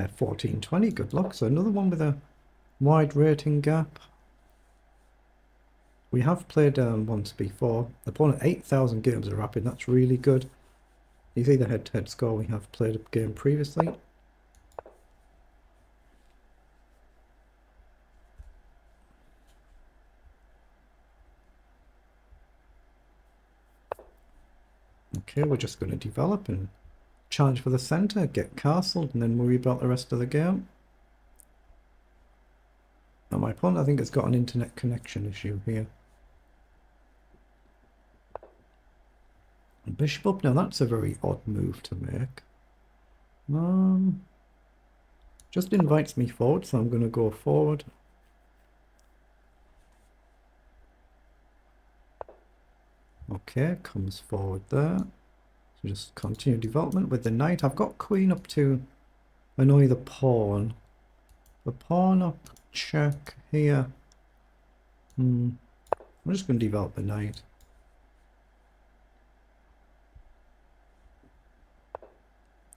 1420, good luck. So another one with a wide rating gap. We have played once before. Opponent 8,000 games of rapid, that's really good. You see the head-to-head score, we have played a game previously. Okay, we're just going to develop and challenge for the centre, get castled, and then worry about the rest of the game. Now my opponent, I think, has got an internet connection issue here. And bishop up, now that's a very odd move to make. Just invites me forward, so I'm going to go forward. Okay, comes forward there. So just continue development with the knight. I've got queen up to annoy the pawn. The pawn up, check here. I'm just going to develop the knight.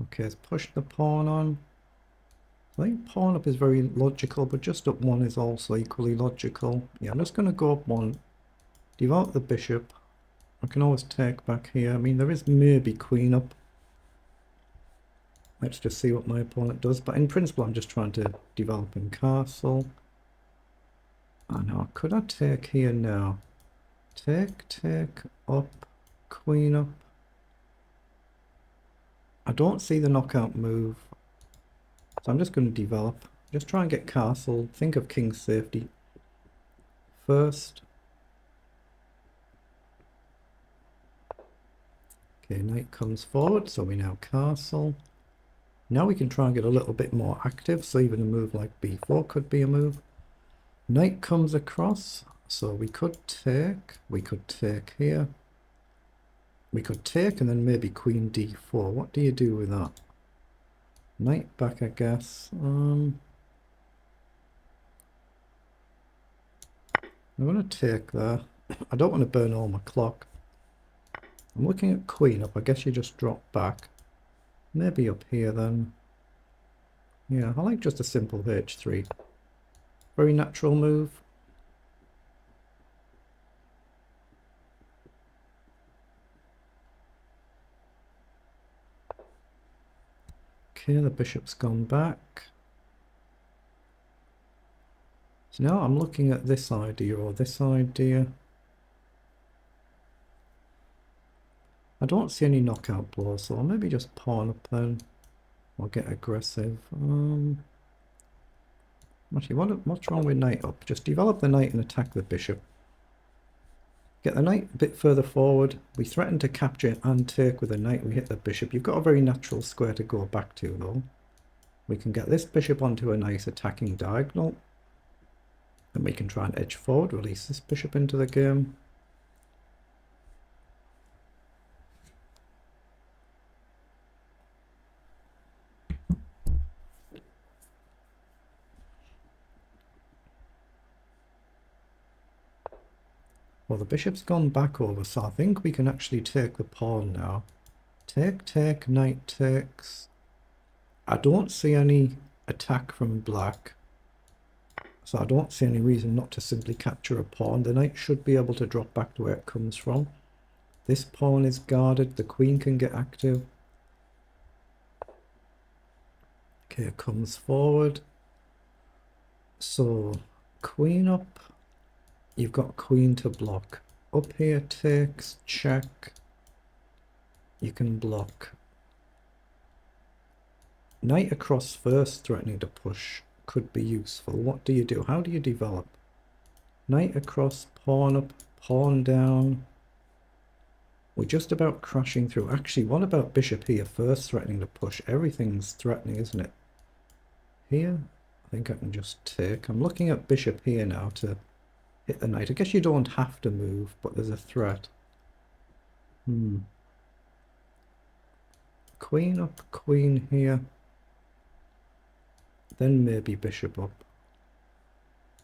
Okay, let's push the pawn on. I think pawn up is very logical, but just up one is also equally logical. Yeah, I'm just going to go up one, develop the bishop. I can always take back here. I mean, there is maybe queen up. Let's just see what my opponent does. But in principle, I'm just trying to develop in castle. Oh no, could I take here now? Take, up, queen up. I don't see the knockout move. So I'm just going to develop. Just try and get castle. Think of king's safety first. Okay, knight comes forward, so we now castle. Now we can try and get a little bit more active, so even a move like b4 could be a move. Knight comes across, so we could take here. We could take and then maybe queen d4. What do you do with that? Knight back, I guess. I'm going to take there. I don't want to burn all my clock. I'm looking at queen up. I guess you just drop back. Maybe up here then. Yeah, I like just a simple h3. Very natural move. Okay, the bishop's gone back. So now I'm looking at this idea or this idea. I don't see any knockout blows, so I'll maybe just pawn up then. Or get aggressive. Actually, what's wrong with knight up? Just develop the knight and attack the bishop. Get the knight a bit further forward. We threaten to capture and take with the knight. We hit the bishop. You've got a very natural square to go back to, though. We can get this bishop onto a nice attacking diagonal. And we can try and edge forward, release this bishop into the game. Well, the bishop's gone back over, so I think we can actually take the pawn now. Take, knight takes. I don't see any attack from black, so I don't see any reason not to simply capture a pawn. The knight should be able to drop back to where it comes from. This pawn is guarded, the queen can get active. Okay, it comes forward. So, queen up. You've got queen to block. Up here takes, check. You can block. Knight across first, threatening to push, could be useful. What do you do? How do you develop? Knight across, pawn up, pawn down. We're just about crashing through. Actually, what about bishop here first, threatening to push? Everything's threatening, isn't it? Here, I think I can just take. I'm looking at bishop here now to hit the knight. I guess you don't have to move, but there's a threat. Queen up, queen here. Then maybe bishop up.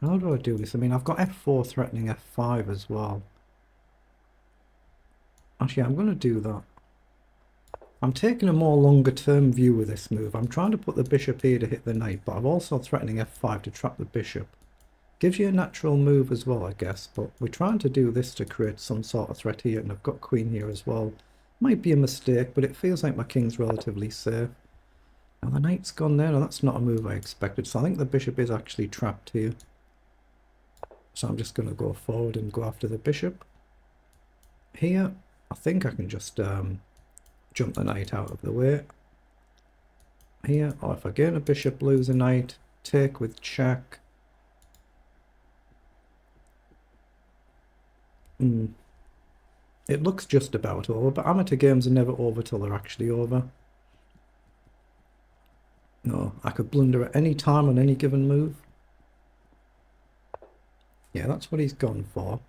How do I do this? I mean, I've got f4 threatening f5 as well. Actually, I'm going to do that. I'm taking a more longer term view with this move. I'm trying to put the bishop here to hit the knight, but I'm also threatening f5 to trap the bishop. Gives you a natural move as well, I guess, but we're trying to do this to create some sort of threat here, and I've got queen here as well. Might be a mistake, but it feels like my king's relatively safe. Now the knight's gone there. Now that's not a move I expected, so I think the bishop is actually trapped here. So I'm just going to go forward and go after the bishop. Here, I think I can just jump the knight out of the way. Here, or if I gain a bishop, lose a knight, take with check. It looks just about over, but amateur games are never over till they're actually over. No, I could blunder at any time on any given move. Yeah, that's what he's gone for.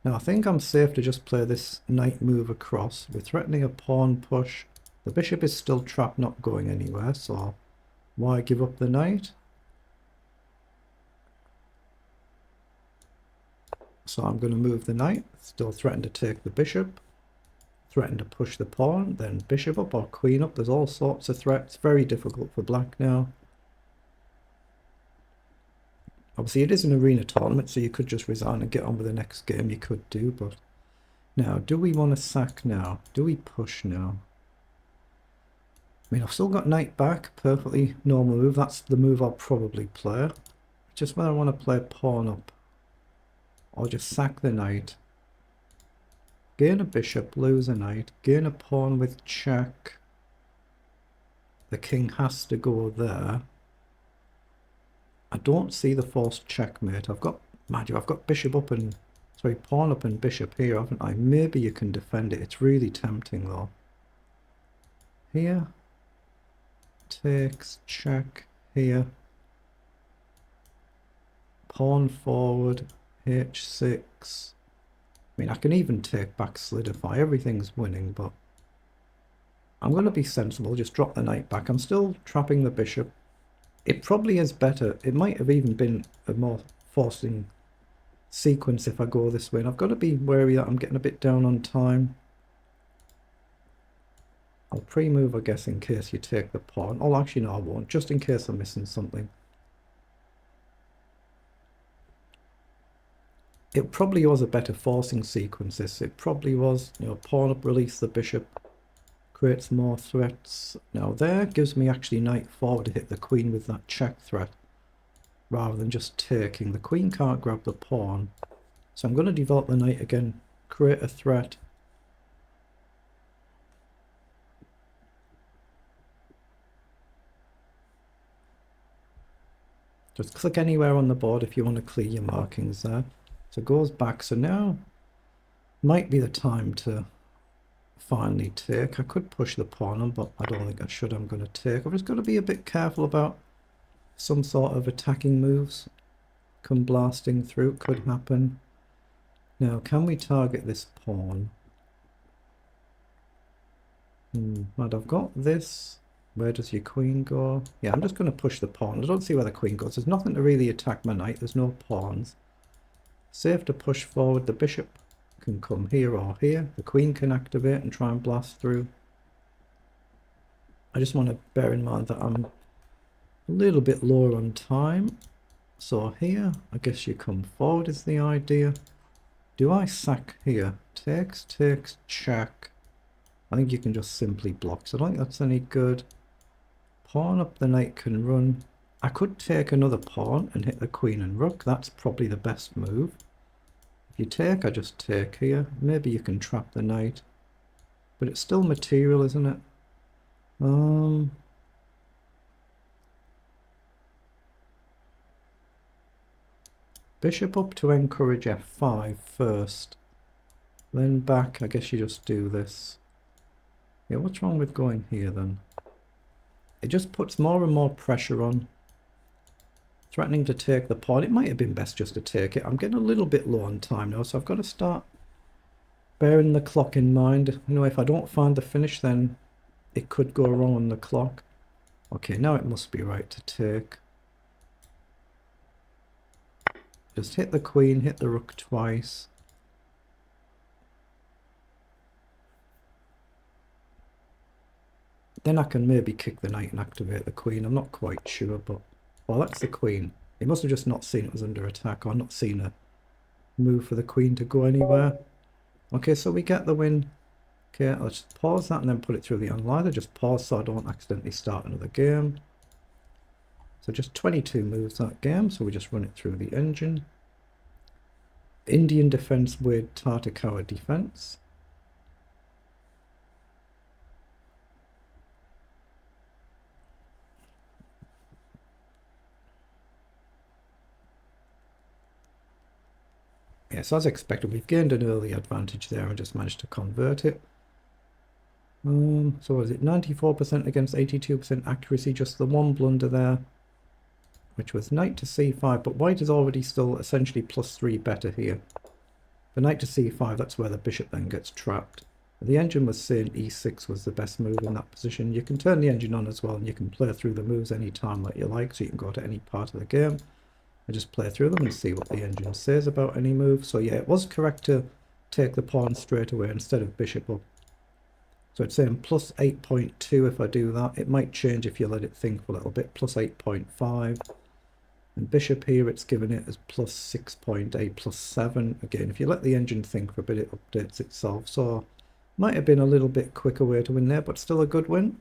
Now I think I'm safe to just play this knight move across. We're threatening a pawn push. The bishop is still trapped, not going anywhere, so why give up the knight? So I'm going to move the knight, still threaten to take the bishop, threaten to push the pawn, then bishop up or queen up. There's all sorts of threats. Very difficult for black now. Obviously it is an arena tournament, so you could just resign and get on with the next game. You could do, but now, do we want to sack now? Do we push now? I mean, I've still got knight back, perfectly normal move. That's the move I'll probably play. Just whether I want to play pawn up or just sack the knight. Gain a bishop, lose a knight, gain a pawn with check. The king has to go there. I don't see the forced checkmate. I've got, mind you, I've got bishop up and, sorry, pawn up and bishop here, haven't I? Maybe you can defend it. It's really tempting though. Here. Takes, check, here. Pawn forward, h6. I mean, I can even take back solidify. Everything's winning, but I'm going to be sensible. Just drop the knight back. I'm still trapping the bishop. It probably is better. It might have even been a more forcing sequence if I go this way. And I've got to be wary that I'm getting a bit down on time. I'll pre-move, I guess, in case you take the pawn. Oh, actually, no, I won't. Just in case I'm missing something. It probably was a better forcing sequence, this. It probably was, you know, pawn up, release the bishop. Creates more threats. Now there gives me actually knight forward to hit the queen with that check threat. Rather than just taking. The queen can't grab the pawn. So I'm going to develop the knight again. Create a threat. Just click anywhere on the board if you want to clear your markings there. So it goes back. So now might be the time to finally take. I could push the pawn on, but I don't think I should. I'm going to take. I've just got to be a bit careful about some sort of attacking moves. Come blasting through. Could happen. Now, can we target this pawn? Right, I've got this. Where does your queen go? Yeah, I'm just going to push the pawn. I don't see where the queen goes. There's nothing to really attack my knight. There's no pawns. Safe to push forward. The bishop can come here or here. The queen can activate and try and blast through. I just want to bear in mind that I'm a little bit lower on time. So here, I guess you come forward is the idea. Do I sack here? Takes, check. I think you can just simply block. So I don't think that's any good. Pawn up, the knight can run. I could take another pawn and hit the queen and rook. That's probably the best move. If you take, I just take here. Maybe you can trap the knight. But it's still material, isn't it? Bishop up to encourage f5 first. Then back, I guess you just do this. Yeah, what's wrong with going here then? It just puts more and more pressure on. Threatening to take the pawn. It might have been best just to take it. I'm getting a little bit low on time now, so I've got to start bearing the clock in mind. You know, if I don't find the finish, then it could go wrong on the clock. Okay, now it must be right to take. Just hit the queen, hit the rook twice. Then I can maybe kick the knight and activate the queen. I'm not quite sure, but... Well, that's the queen. He must have just not seen it was under attack, or not seen a move for the queen to go anywhere. Okay, so we get the win. Okay, let's pause that and then put it through the analyzer. Just pause so I don't accidentally start another game. So just 22 moves that game, so we just run it through the engine. Indian defense with Tartakawa defense. Yes, as expected, we've gained an early advantage there and just managed to convert it. So what is it? 94% against 82% accuracy, just the one blunder there, which was knight to c5, but white is already still essentially +3 better here. The knight to c5, that's where the bishop then gets trapped. The engine was saying e6 was the best move in that position. You can turn the engine on as well, and you can play through the moves any time that you like, so you can go to any part of the game and just play through them and see what the engine says about any move. So yeah, it was correct to take the pawn straight away instead of bishop up. So it's saying +8.2 if I do that. It might change if you let it think for a little bit. +8.5. And bishop here, it's given it as +6.8, +7. Again, if you let the engine think for a bit, it updates itself. So might have been a little bit quicker way to win there, but still a good win.